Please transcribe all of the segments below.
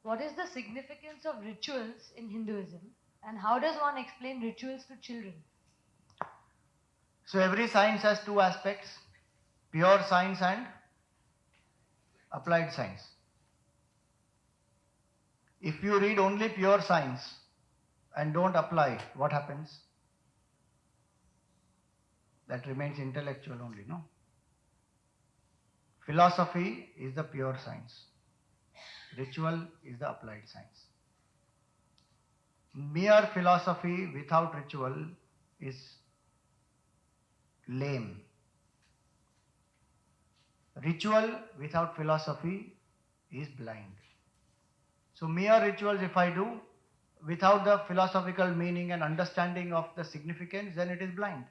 What is the significance of rituals in Hinduism, and how does one explain rituals to children? So every science has two aspects, pure science and applied science. If you read only pure science and don't apply, what happens? That remains intellectual only, no? Philosophy is the pure science. Ritual is the applied science. Mere philosophy without ritual is lame. Ritual without philosophy is blind. So mere rituals if I do, without the philosophical meaning and understanding of the significance, then it is blind.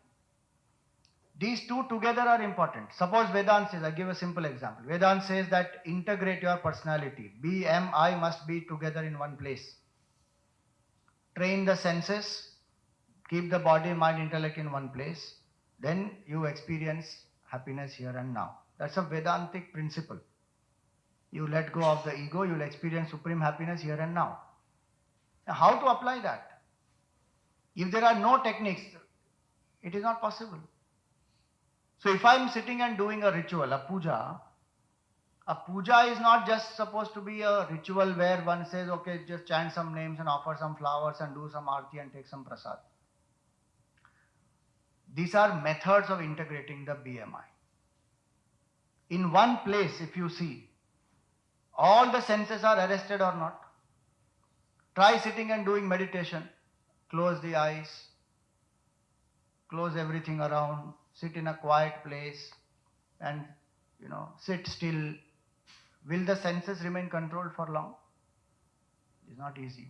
These two together are important. Suppose Vedanta says, I give a simple example. Vedanta says that integrate your personality. Be, am, I must be together in one place. Train the senses, keep the body, mind, intellect in one place. Then you experience happiness here and now. That's a Vedantic principle. You let go of the ego, you will experience supreme happiness here and now. Now, how to apply that? If there are no techniques, it is not possible. So if I am sitting and doing a ritual, a puja is not just supposed to be a ritual where one says, okay, just chant some names and offer some flowers and do some arti and take some prasad. These are methods of integrating the BMI. In one place, if you see, all the senses are arrested or not. Try sitting and doing meditation. Close the eyes, close everything around, sit in a quiet place and sit still. Will the senses remain controlled for long? It's not easy.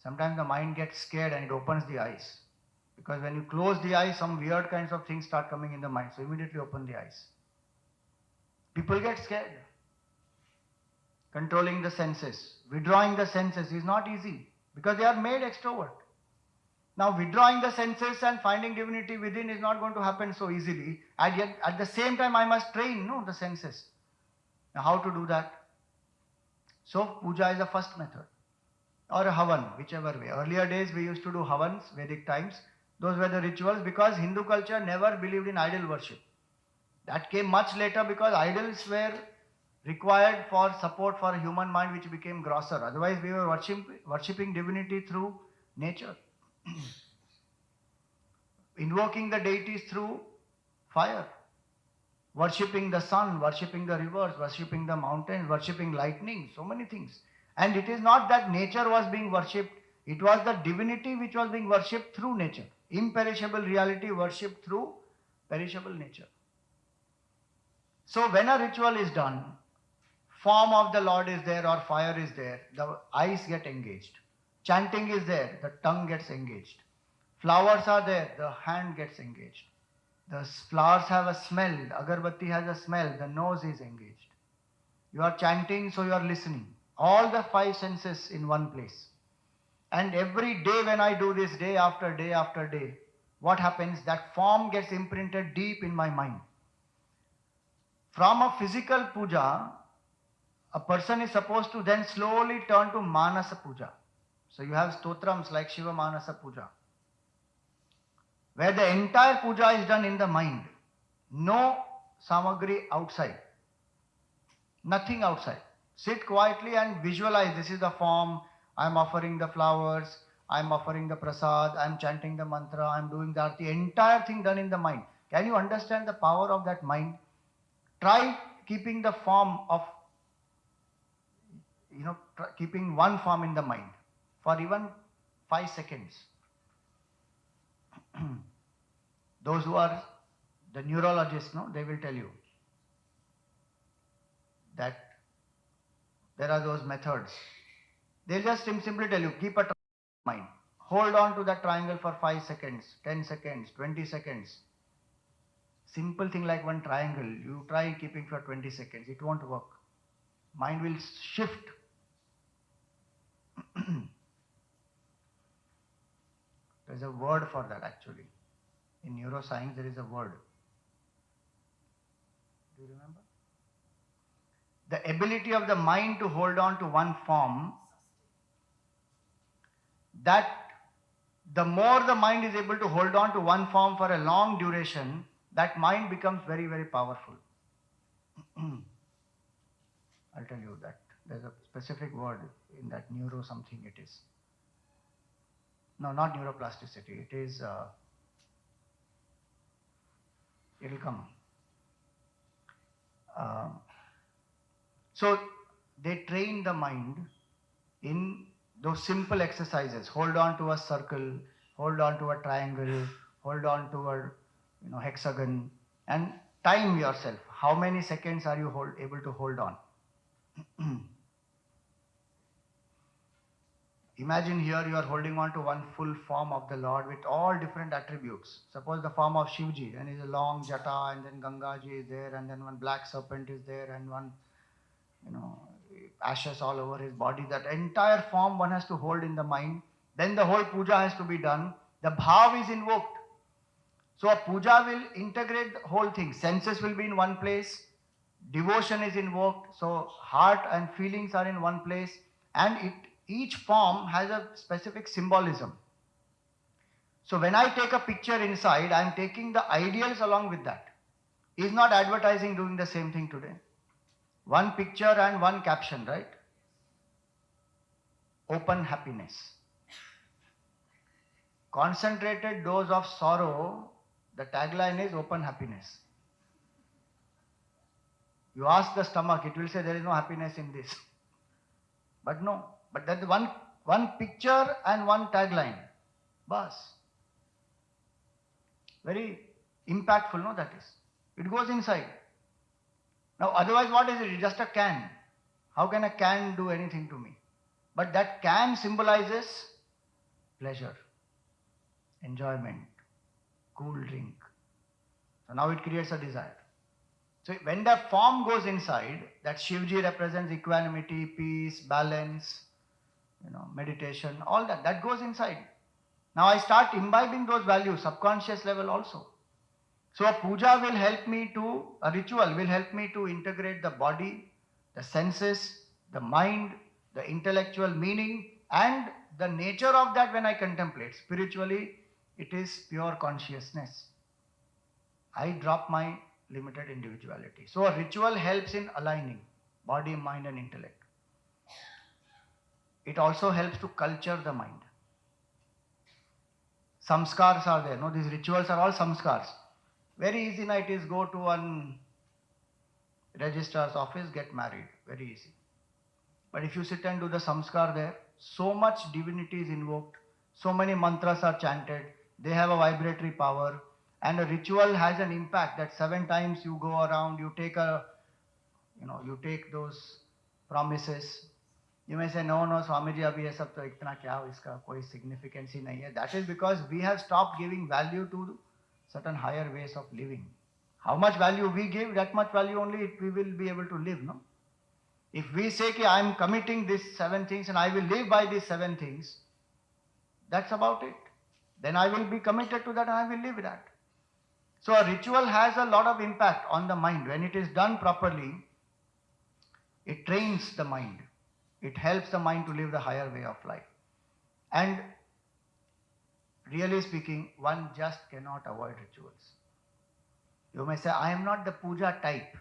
Sometimes the mind gets scared and it opens the eyes. Because when you close the eyes, some weird kinds of things start coming in the mind. So immediately open the eyes. People get scared. Controlling the senses, withdrawing the senses is not easy because they are made extrovert. Now withdrawing the senses and finding divinity within is not going to happen so easily. And yet at the same time I must train the senses. Now how to do that? So puja is the first method. Or a havan, whichever way. Earlier days we used to do havans, Vedic times. Those were the rituals because Hindu culture never believed in idol worship. That came much later because idols were required for support for human mind which became grosser. Otherwise we were worshipping divinity through nature. Invoking the deities through fire. Worshipping the sun, worshipping the rivers, worshipping the mountains, worshipping lightning, so many things. And it is not that nature was being worshipped, it was the divinity which was being worshipped through nature. Imperishable reality worshipped through perishable nature. So when a ritual is done, form of the Lord is there or fire is there, the eyes get engaged. Chanting is there, the tongue gets engaged. Flowers are there, the hand gets engaged. The flowers have a smell, agarbatti has a smell, the nose is engaged. You are chanting, so you are listening. All the five senses in one place. And every day when I do this, day after day after day, what happens? That form gets imprinted deep in my mind. From a physical puja, a person is supposed to then slowly turn to Manasa Puja. So you have stotrams like Shiva Manasa Puja, where the entire puja is done in the mind. No samagri outside. Nothing outside. Sit quietly and visualize this is the form. I am offering the flowers. I am offering the prasad. I am chanting the mantra. I am doing the arti. Entire thing done in the mind. Can you understand the power of that mind? Try keeping the form of, keeping one form in the mind for even 5 seconds. Those who are the neurologists, they will tell you that there are those methods. They'll just simply tell you, keep a triangle in mind. Hold on to that triangle for 5 seconds, 10 seconds, 20 seconds. Simple thing like one triangle, you try keeping for 20 seconds, it won't work. Mind will shift. There's a word for that actually. In neuroscience there is a word. Do you remember? the ability of the mind to hold on to one form, that the more the mind is able to hold on to one form for a long duration, that mind becomes very, very powerful. I'll tell you that. There's a specific word in that, neuro something it is. No, not neuroplasticity. It is, it'll come. So they train the mind in those simple exercises. Hold on to a circle, hold on to a triangle, hold on to a hexagon, and time yourself. How many seconds are you able to hold on? Imagine here you are holding on to one full form of the Lord with all different attributes. Suppose the form of Shivji, and is a long jata, and then Gangaji is there, and then one black serpent is there, and one, ashes all over his body. That entire form one has to hold in the mind. Then the whole puja has to be done. The bhav is invoked. So a puja will integrate the whole thing. Senses will be in one place. Devotion is invoked. So heart and feelings are in one place. And each form has a specific symbolism. So when I take a picture inside, I am taking the ideals along with that. Is not advertising doing the same thing today? One picture and one caption, right? Open happiness. Concentrated dose of sorrow, the tagline is open happiness. You ask the stomach, it will say there is no happiness in this. But no, but that one picture and one tagline. Bas. Very impactful, no, that is. It goes inside. Now otherwise what is it? It's just a can. How can a can do anything to me? But that can symbolizes pleasure, enjoyment, cool drink. So now it creates a desire. So when the form goes inside, that Shivji represents equanimity, peace, balance, meditation, all that goes inside. Now I start imbibing those values, subconscious level also. So a puja will help me a ritual will help me to integrate the body, the senses, the mind, the intellectual meaning, and the nature of that when I contemplate. Spiritually, it is pure consciousness. I drop my limited individuality. So a ritual helps in aligning body, mind, and intellect. It also helps to culture the mind. Samskars are there. No, these rituals are all samskars. Very easy night is go to one registrar's office, get married. Very easy. But if you sit and do the samskar there, so much divinity is invoked, so many mantras are chanted, they have a vibratory power, and a ritual has an impact that 7 times you go around, you take those promises. You may say, no, Swamiji, abhi ye sab to itna kya, iska koi significance hi nahi hai. That is because we have stopped giving value to certain higher ways of living. How much value we give, that much value only we will be able to live, no? If we say that I am committing these 7 things and I will live by these 7 things, that's about it. Then I will be committed to that and I will live that. So a ritual has a lot of impact on the mind. When it is done properly, it trains the mind. It helps the mind to live the higher way of life. And really speaking, one just cannot avoid rituals. You may say, I am not the puja type.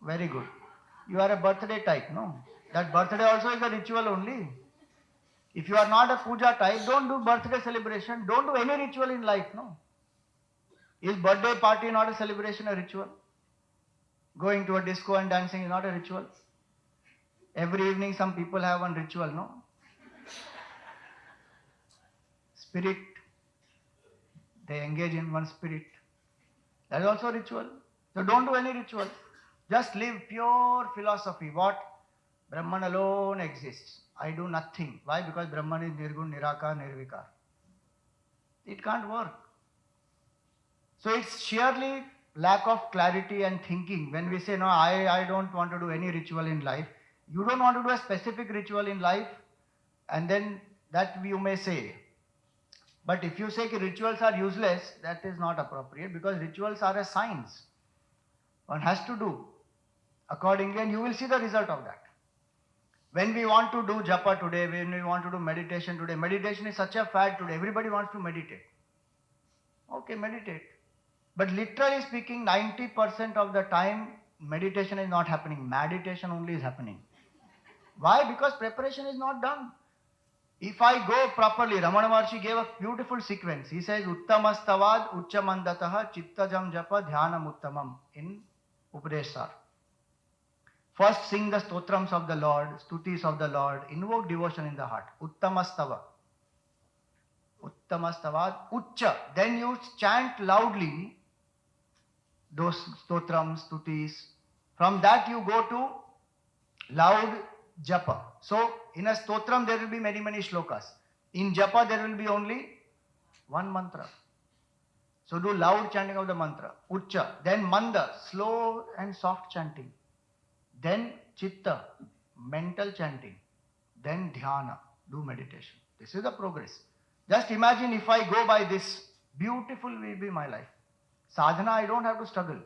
Very good. You are a birthday type, no? That birthday also is a ritual only. If you are not a puja type, don't do birthday celebration. Don't do any ritual in life, no? Is birthday party not a celebration, a ritual? Going to a disco and dancing is not a ritual. Every evening some people have one ritual, no? Spirit. They engage in one spirit. That is also a ritual. So don't do any ritual. Just live pure philosophy. What? Brahman alone exists. I do nothing. Why? Because Brahman is Nirgun, Nirakar, Nirvikar. It can't work. So it's sheerly lack of clarity and thinking. When we say, no, I don't want to do any ritual in life. You don't want to do a specific ritual in life, and then that you may say. But if you say that rituals are useless, that is not appropriate, because rituals are a science. One has to do. accordingly, and you will see the result of that. When we want to do japa today, when we want to do meditation today, meditation is such a fad today. Everybody wants to meditate. Okay, meditate. But literally speaking, 90% of the time, meditation is not happening. Meditation only is happening. Why? Because preparation is not done. If I go properly, Ramana Maharshi gave a beautiful sequence. He says, Uttamastavad Uchchamandataha Chittajam Japa Dhyanam Uttamam in Upadeshar. First sing the stotrams of the Lord, stutis of the Lord, invoke devotion in the heart. Uttamastava. Uttamastavad Uchcha. Then you chant loudly those stotrams, stutis. From that you go to loud japa. So in a stotram there will be many shlokas. In japa there will be only one mantra. So do loud chanting of the mantra. Uchcha. Then manda, slow and soft chanting. Then chitta, mental chanting. Then dhyana, do meditation. This is the progress. Just imagine if I go by this, beautiful will be my life. Sadhana, I don't have to struggle.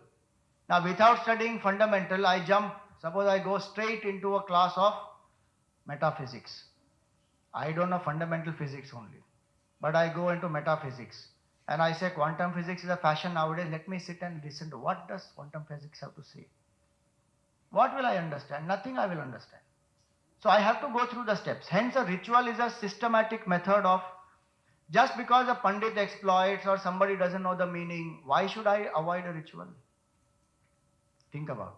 Now without studying fundamental, I jump. Suppose I go straight into a class of metaphysics. I don't know fundamental physics only. But I go into metaphysics. And I say quantum physics is a fashion nowadays. Let me sit and listen to what does quantum physics have to say. What will I understand? Nothing I will understand. So I have to go through the steps. Hence a ritual is a systematic method of, just because a pandit exploits or somebody doesn't know the meaning, why should I avoid a ritual? Think about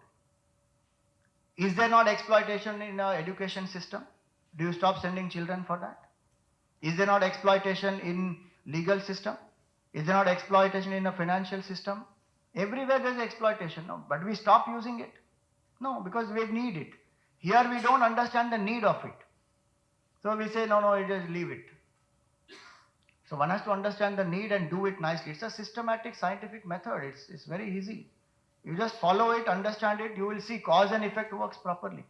it. Is there not exploitation in our education system? Do you stop sending children for that? Is there not exploitation in legal system? Is there not exploitation in the financial system? Everywhere there is exploitation, no? But we stop using it. No, because we need it. Here we don't understand the need of it. So we say, no, just leave it. So one has to understand the need and do it nicely. It's a systematic scientific method. It's very easy. You just follow it, understand it, you will see cause and effect works properly.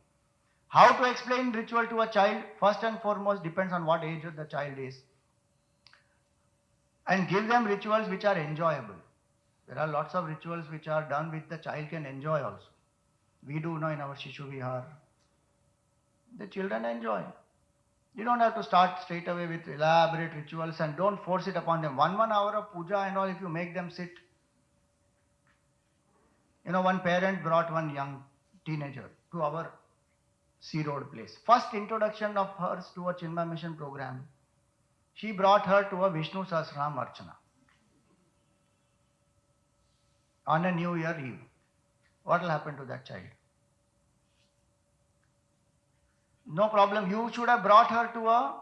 How to explain ritual to a child? First and foremost depends on what age the child is. And give them rituals which are enjoyable. There are lots of rituals which are done which the child can enjoy also. We do know in our Shishu Vihar. The children enjoy. You don't have to start straight away with elaborate rituals and don't force it upon them. One hour of puja and all, if you make them sit. You know, one parent brought one young teenager to our Sea Road place. First introduction of hers to a Chinmay Mission program. She brought her to a Vishnu Sahasranam Archana on a New Year Eve. What will happen to that child? No problem. You should have brought her to a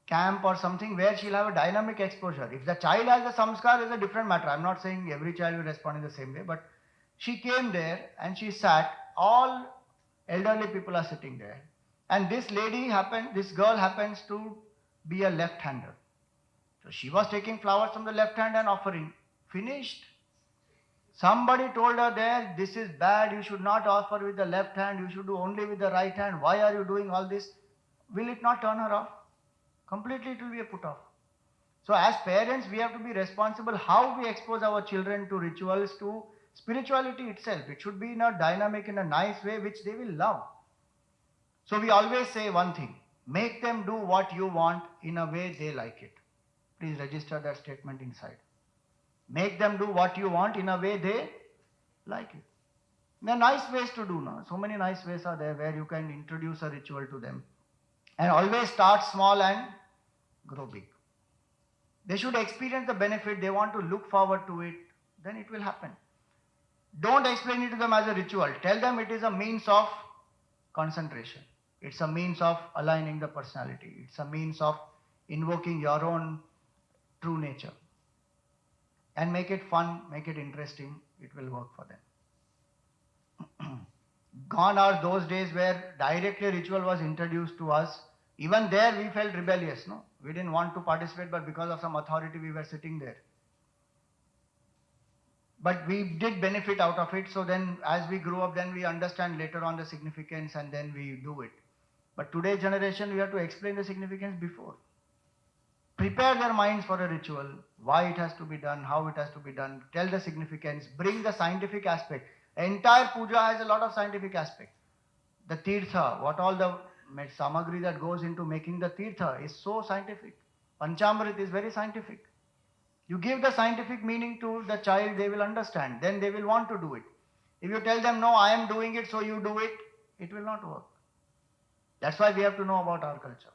camp or something where she'll have a dynamic exposure. If the child has a samskar, it's a different matter. I'm not saying every child will respond in the same way, but she came there and she sat. All elderly people are sitting there. And this girl happens to be a left-hander. So she was taking flowers from the left hand and offering. Finished. Somebody told her there, this is bad, you should not offer with the left hand, you should do only with the right hand. Why are you doing all this? Will it not turn her off? Completely it will be a put off. So as parents, we have to be responsible how we expose our children to rituals, to spirituality itself. It should be in a dynamic, in a nice way, which they will love. So we always say one thing, make them do what you want in a way they like it. Please register that statement inside. Make them do what you want in a way they like it. There are nice ways to do now. So many nice ways are there where you can introduce a ritual to them. And always start small and grow big. They should experience the benefit. They want to look forward to it. Then it will happen. Don't explain it to them as a ritual. Tell them it is a means of concentration. It's a means of aligning the personality. It's a means of invoking your own true nature. And make it fun, make it interesting, it will work for them. Gone are those days where directly ritual was introduced to us. Even there we felt rebellious, no? We didn't want to participate, but because of some authority we were sitting there. But we did benefit out of it, so then as we grew up, then we understand later on the significance and then we do it. But today's generation, we have to explain the significance before. Prepare their minds for a ritual, why it has to be done, how it has to be done, tell the significance, bring the scientific aspect. Entire puja has a lot of scientific aspect. The tirtha, what all the samagri that goes into making the tirtha is so scientific. Panchamrit is very scientific. You give the scientific meaning to the child, they will understand. Then they will want to do it. If you tell them, no, I am doing it, so you do it, it will not work. That's why we have to know about our culture.